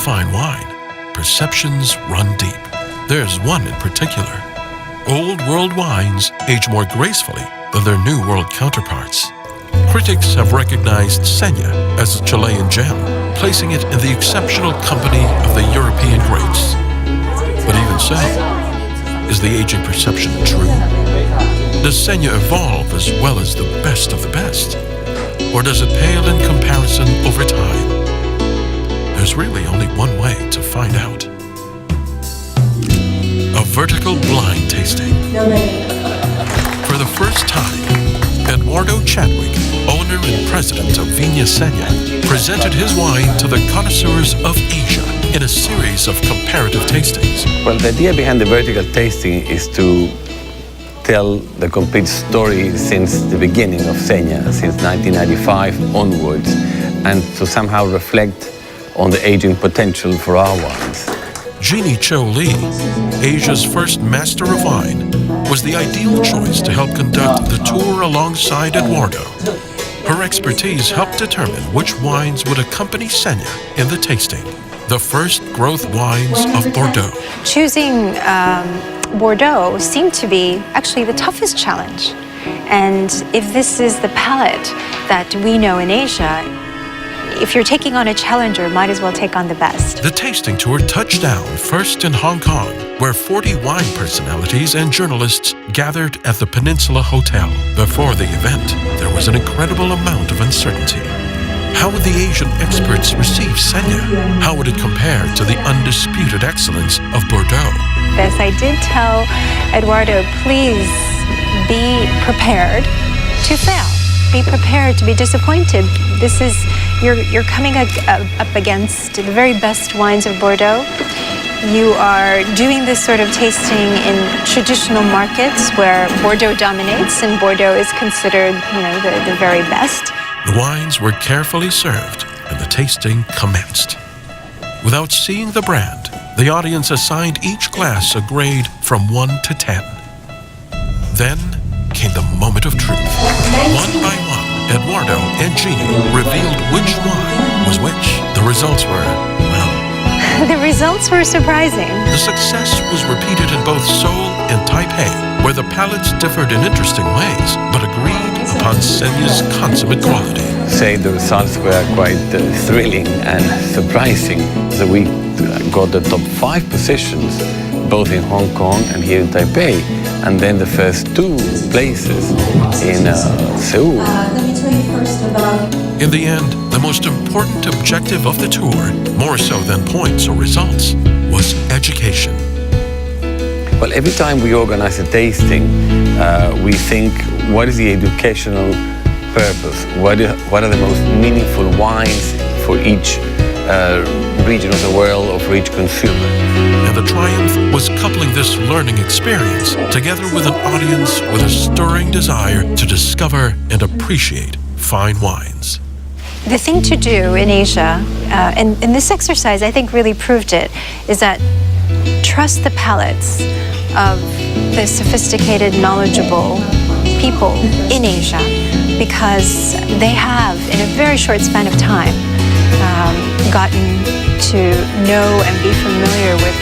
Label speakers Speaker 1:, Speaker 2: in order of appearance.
Speaker 1: fine wine, perceptions run deep. There's one in particular. Old world wines age more gracefully than their new world counterparts. Critics have recognized Seña as a Chilean gem, placing it in the exceptional company of the European greats. But even so, is the aging perception true? Does Seña evolve as well as the best of the best? Or does it pale in comparison over time? There's really only one way to find out. A vertical blind tasting. For the first time, Eduardo Chadwick, owner and president of Viña Seña, presented his wine to the connoisseurs of Asia in a series of comparative tastings.
Speaker 2: Well, the idea behind the vertical tasting is to tell the complete story since the beginning of Seña, since 1995 onwards, and to somehow reflect on the aging potential for our wines.
Speaker 1: Jeannie Cho Lee, Asia's first master of wine, was the ideal choice to help conduct the tour alongside Eduardo. Her expertise helped determine which wines would accompany Seña in the tasting, the first growth wines of Bordeaux.
Speaker 3: Choosing Bordeaux seemed to be actually the toughest challenge. And if this is the palate that we know in Asia, if you're taking on a challenger, might as well take on the best.
Speaker 1: The tasting tour touched down first in Hong Kong, where 40 wine personalities and journalists gathered at the Peninsula Hotel. Before the event, there was an incredible amount of uncertainty. How would the Asian experts receive Seña? How would it compare to the undisputed excellence of Bordeaux?
Speaker 3: Yes, I did tell Eduardo, please be prepared to fail. Be prepared to be disappointed. You're coming up against the very best wines of Bordeaux. You are doing this sort of tasting in traditional markets where Bordeaux dominates, and Bordeaux is considered, the very best.
Speaker 1: The wines were carefully served, and the tasting commenced. Without seeing the brand, the audience assigned each glass a grade from 1 to 10. Then came the moment of truth. One by one, Eduardo and Jeannie revealed which wine was which. The results were, well...
Speaker 3: The results were surprising.
Speaker 1: The success was repeated in both Seoul and Taipei, where the palates differed in interesting ways, but agreed upon Seña's consummate quality.
Speaker 2: Say the results were quite thrilling and surprising. So we got the top 5 positions, both in Hong Kong and here in Taipei, and then the first 2 places in Seoul.
Speaker 4: Let me tell you first about...
Speaker 1: In the end, the most important objective of the tour, more so than points or results, was education.
Speaker 2: Well, every time we organize a tasting, we think, what is the educational purpose? What are the most meaningful wines for each region of the world or for each consumer?
Speaker 1: And the triumph was coupling this learning experience together with an audience with a stirring desire to discover and appreciate fine wines.
Speaker 3: The thing to do in Asia, and this exercise I think really proved it, is that trust the palates of the sophisticated, knowledgeable people in Asia, because they have, in a very short span of time, gotten to know and be familiar with